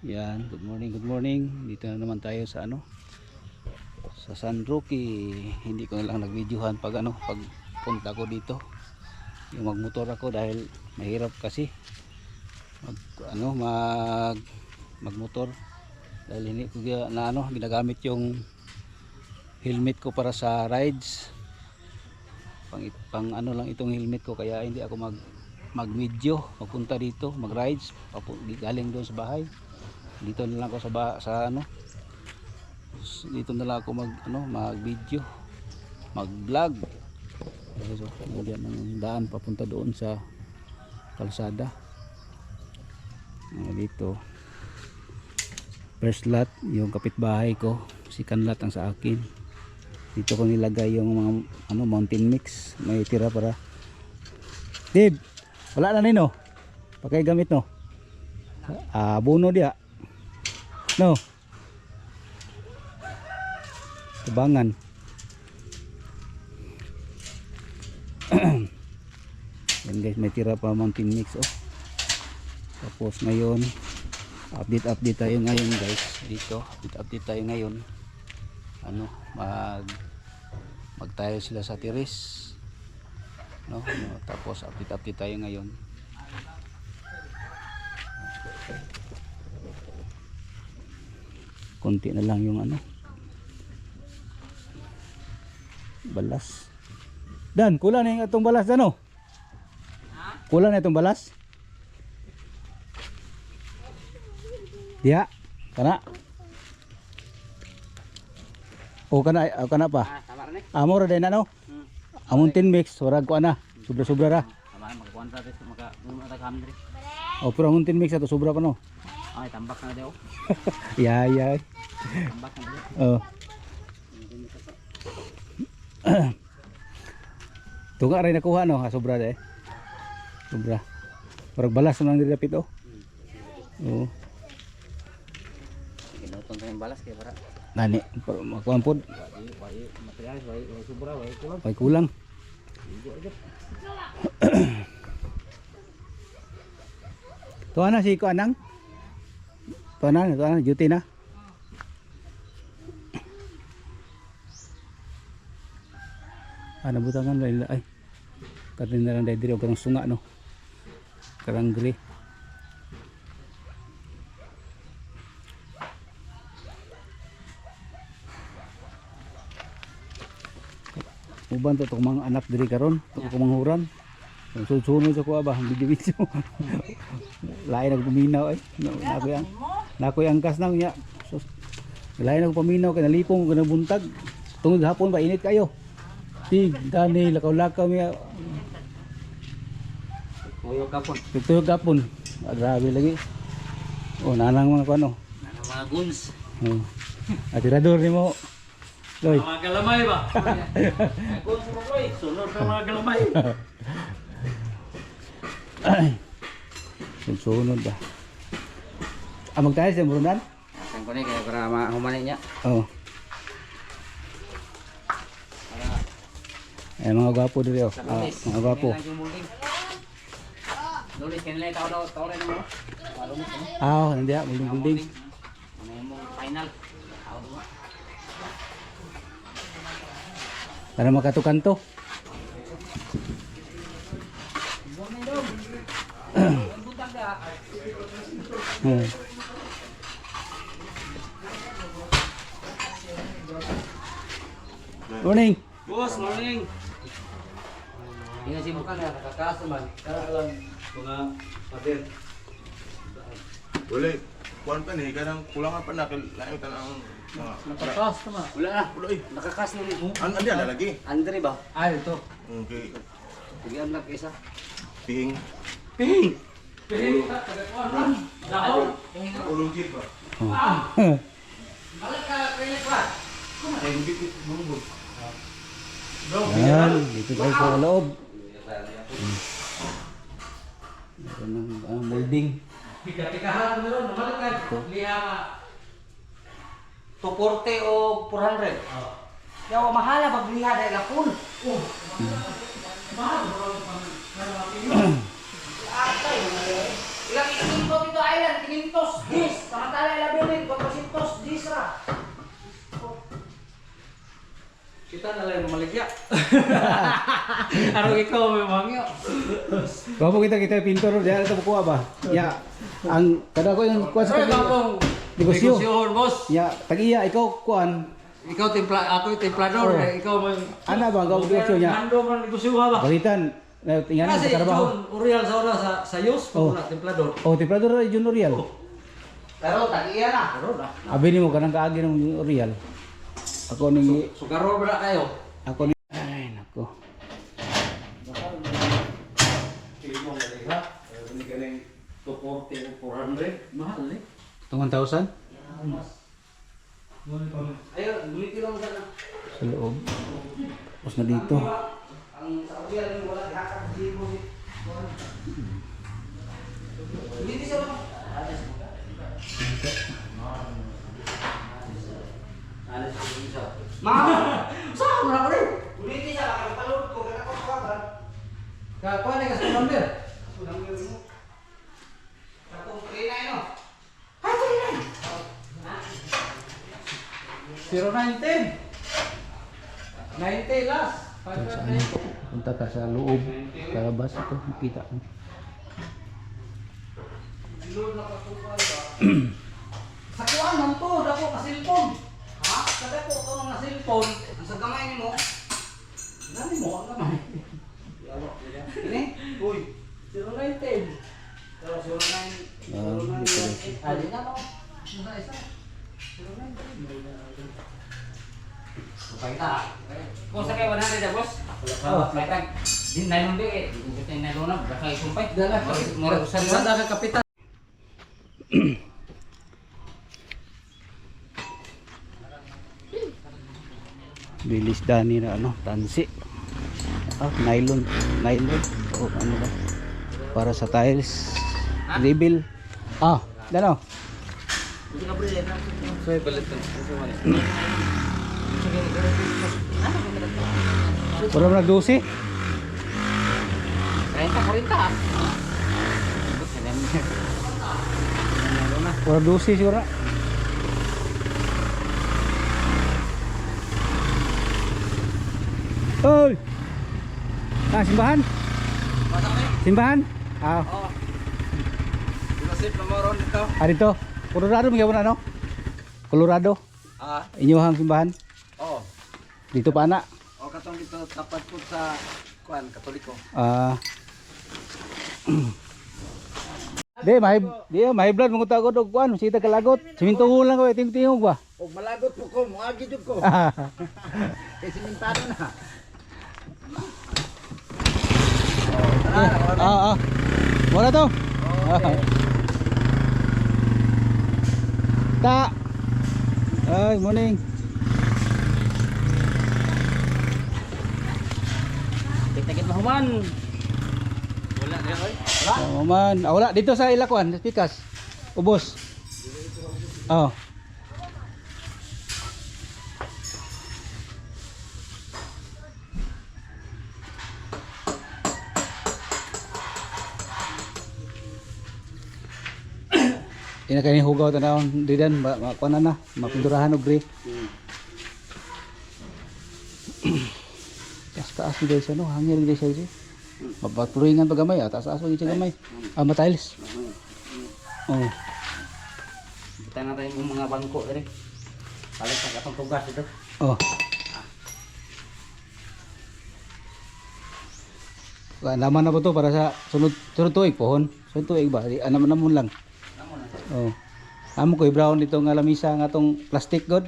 Yan, good morning, good morning. Dito na naman tayo sa sa San Roque. Hindi ko na lang nagvideohan pag pag punta ko dito. Yung magmotor ako dahil mahirap kasi magmotor dahil hindi ko ginagamit yung helmet ko para sa rides. Pang lang itong helmet ko, kaya hindi ako mag-video, magpunta dito, mag-rides, galing doon sa bahay. Dito na lang ako dito na lang ako mag-video, mag-vlog. So, nandiyan ang daan papunta doon sa kalsada. Dito first lot, yung kapitbahay ko, second lot ang sa akin. Dito ko nilagay yung mga mountain mix, may tira para Dib, wala na nino pakay gamit no buno dia no tubangan. Yan guys, may tira pa mountain mix tapos ngayon update tayo ngayon guys. Dito update tayo ngayon, magtayo sila sa tiris, tapos update tayo ngayon. Konti na lang yung balas. Dan, kulang na yung atong balas kulang na itong balas diya kana kana pa amor din amon tin mix warag ko sobra ra pero amon tin mix ato sobra pa no ay tambak na daw. Yeah tambak na daw. Tunga rin nakuha sobra de sobra warag balas nang didapit ginutong tayong balas kay para nani makuan pod materialis way sobra way kulang tuwa na si ko anang tuwa na duty na butangan ay katin na lang dahil diri o karang sunga karang gray. Uban to mga anak diri karon kumanghuran sunod sa kuha ba video lain ako paminaw nakoy angkas na niya lain ako paminaw kay nalipong ko buntag tungod hapon ba init kayo tig dani lakaw-lakaw niya tuyog kapon grabe lagi nanang mga nanang mga guns atirador nimo Loy. Mga galamay ba? Ako sa mga Loy, sunod na mga galamay. Sunod ba? Magtayo sa murunan? Saan ko na kaya para mahumanay niya. Mga gwapo dito. Mga gwapo. Lulis, kanila yung tao rin mo? Nandiyan, muling-muling. Final. Para makatukanto. Morning. Boss, morning. Ini si bukan ya kakak man. Karang mga pader. Boleh. Kuan pa ni kanang kulang pa na lain tanang Nakakas tama. Wala na. Nakakas na rin. Andi ada lagi. Andre ba? Ito. Okay. Bigyan lang isa. Ping. Ping. Pili ta kada Dahon. Ulung jil ba? Balik ka pili pa. Ay bibit bubog. Yan, dito tayo sa loob. Ito ng molding. Pika-pikahan mo yun, naman ka. Liha ka. 240 o 400. Yawa mahala pag liha dahil lapon. Mahal. Ilang ikot dito ay Thailand 510, samantala ilabilin 410 ra. Kita na lang maligya. Araw ikaw may mangyo. Bago kita pintor diyan ito bukuha ba? Ya, ang kada ko yung kuan sa Ay, kapong negosyo. negosyohon, boss. Ya, tagiya ikaw kuan. Ikaw ako yung templador, Oh. ikaw man. Ana ba ang negosyo niya? Hando man negosyo ba? Balitan. Tingnan Kasi sa trabaho. John Uriel sa una sa Yus, Oh. na templador. Oh, tiplador ay Jun Orial. Pero tagiya na. Pero na. Abi nimo kanang kaagi ng Orial. Ako ning Sugarol ba na kayo? ako ni ay nako. Limong na diha. Ni kaning 240 o 400. Mahal eh. 1,000 Ayo, buli lang ka na. sa loob. Tapos na dito. Ang sa Uriel wala dihakap di mo. Hindi siya ba? Alis ko isa. Ma! Saan na ko rin? Hindi siya nakapalod ko kana ko kaban. Ka kuan ka sa number. Sudah mo mo. Ako kaya na 019. 90 last. Sa ano? Punta ka sa loob. Sa labas ito, makita mo. Sa kuan man to, dako ka cellphone. Ha? Sa dako to nga cellphone. Ang sa gamay nimo. Nani mo ang gamay. Ini? Uy. 019. Pero 09 Dito. Ali na mo. Nasa isa. 019. Pakita. Kung sa kay 100 boss. Oh, pakita. Din nylon di eh. Din nylon na baka isumpay. Dala. Mura usan Sa ka kapitan. Bilis dani na ano, tansi. Nylon. O ano ba? Para sa tiles. Rebuild. Dano. Soy balit to. Wala mo nag-12? 30 40. Wala 12 siguro. Oy! Simbahan? Simbahan? Oh. Sinasip na mo ron dito. Dito. Colorado mo gyapon ano? Colorado. Inyong simbahan? Oh. Dito pa ana. O katong dito tapat po sa kuan Katoliko. May blood mo tagod og kuan, sita kalagot. Siminto lang ko, tingtingog ba? Og malagot po ko, muagi jud ko. Kay simentado na. Wala to. Ay, morning. Tikit na human. Wala na oy. Man, wala dito sa Ilakwan, sa Pikas. Ubos. Ina kani hugaw tanawon didan kuan na mapindurahan og gre. Taas ni guys ano, hangin guys siya. Mapaturingan pa gamay, taas mo siya gamay. Matiles. Kita natin yung mga bangko tadi. Palit sa katong tugas ito. Naman na po to para sa sunod tuig pohon. Sunod tuig ba? Anam lang. Amo ko i-brown dito nga lamisa nga tong plastic god.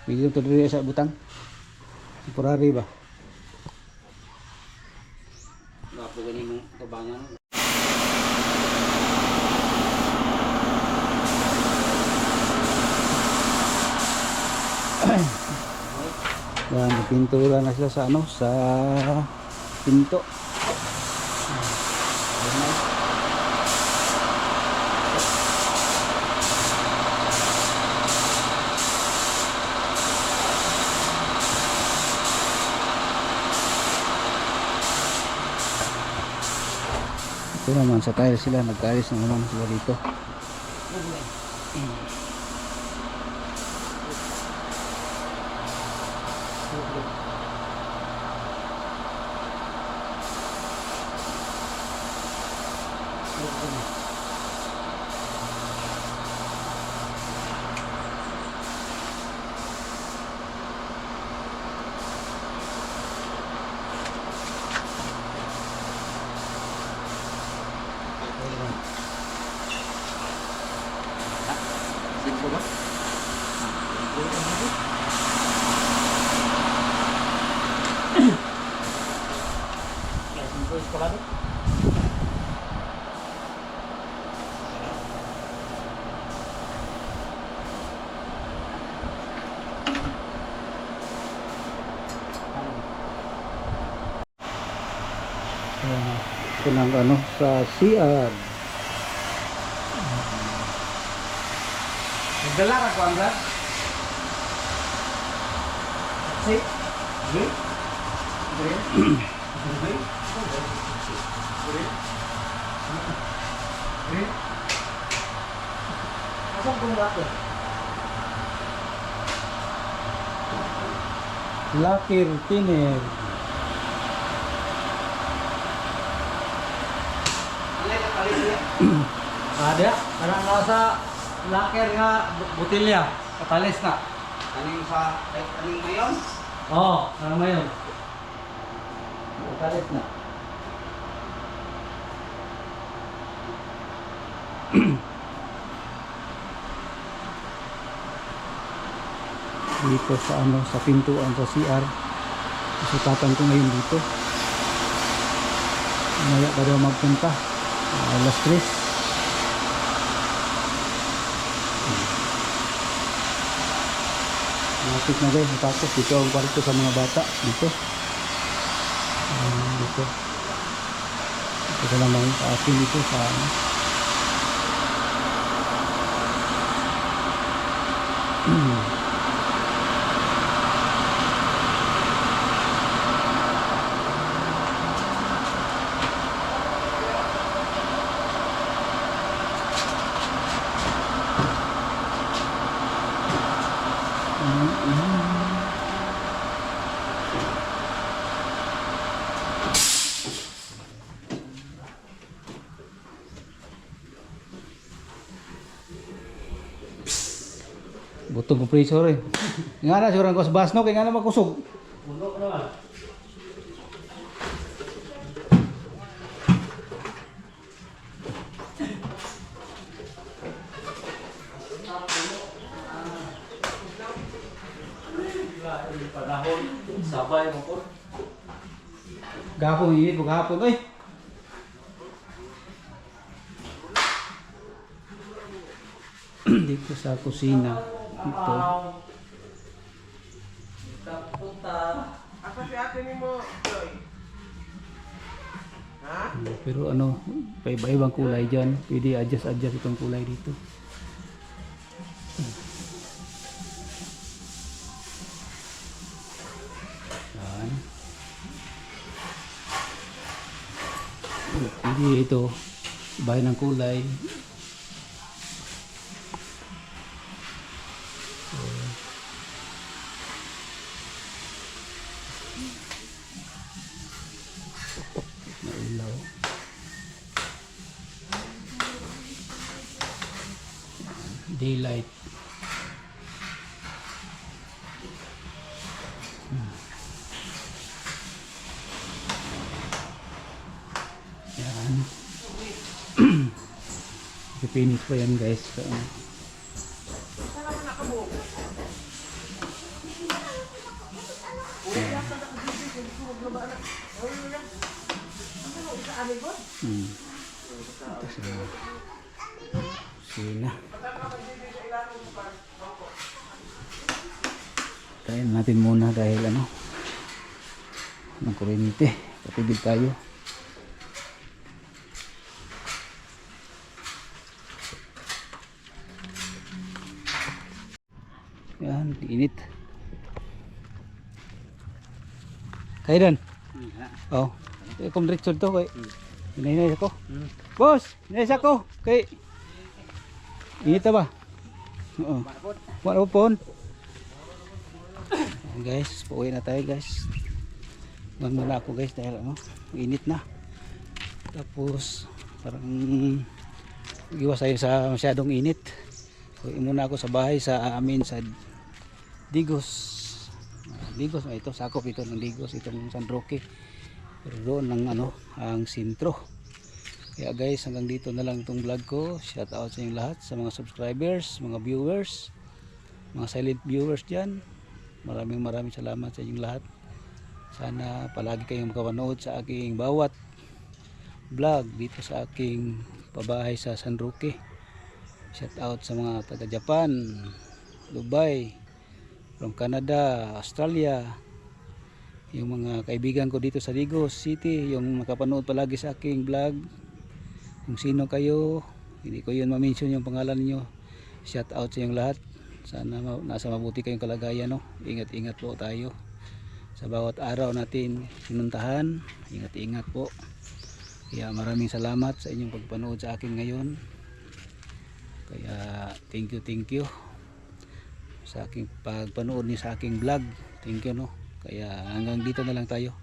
Pwede to diri sa butang. Temporary ba? Bapo ganin mo tabangan. Yan, pintura na sila sa ano, sa pinto. Ito naman sa tiles sila, nag-tiles na naman sila dito. Simple ba? Simple eskolado. Ito lang ano sa CR. Nagdala ka ko ang say, green? Green? Green? Green? Green? Asam kung lahat Lakir tiner. Ada, karena nasa laker nga butilya, katalis na. Kaning mayon? Oh, karena mayon. Katalis na. Dito sa ano, sa pintuan sa CR. Isipatan ko ngayon dito. Maya pa daw magpunta. Alas 3. Malapit na guys, tapos dito ang kwarto sa mga bata. Dito. Dito. Ito sa naman sa akin dito sa ano. Butong kompresor eh. Nga na siguro ko sa basno kay nga na makusog. Bundok naman. Panahon, sabay mo po. Gahapon init gahapon oy. Dito sa kusina. Dito. Kapunta. Asa si ate ni mo, Joy? Ha? Pero ano, iba-ibang kulay dyan. Pwede adjust itong kulay dito. Yan. Pwede ito, bahay ng kulay. Na ilaw. Daylight. Yan. Finish pa yan guys. So, ito sa kusina. Tayin natin muna dahil ano ng kuryente. Patibig tayo. Yan, init. Kaya dan? Oh. Kung direksyon to kay Inay ako. Boss, inay ako. Kay init ba? Oo. Wala po. Guys, pauwi na tayo guys. Muna ako guys dahil ano, init na. Tapos parang iwas tayo sa masyadong init. Uwi muna ako sa bahay sa amin sa Digos. Digos na ito, sakop ito ng Digos, itong San Roque. Pero doon ng ano, ang sentro. Kaya guys, hanggang dito na lang itong vlog ko. Shout out sa inyong lahat, sa mga subscribers, mga viewers, mga silent viewers dyan. Maraming salamat sa inyong lahat. Sana palagi kayong makapanood sa aking bawat vlog dito sa aking pabahay sa San Roque. Shout out sa mga taga Japan, Dubai, from Canada, Australia, yung mga kaibigan ko dito sa Digos City, yung nakapanood palagi sa aking vlog. Kung sino kayo, hindi ko yun ma-mention yung pangalan niyo. Shout out sa inyong lahat. Sana nasa mabuti kayong kalagayan, no? Ingat-ingat po tayo sa bawat araw natin sinuntahan. Ingat-ingat po. Kaya maraming salamat sa inyong pagpanood sa akin ngayon. Kaya thank you sa aking pagpanood niyo sa aking vlog. Thank you, no? Kaya hanggang dito na lang tayo.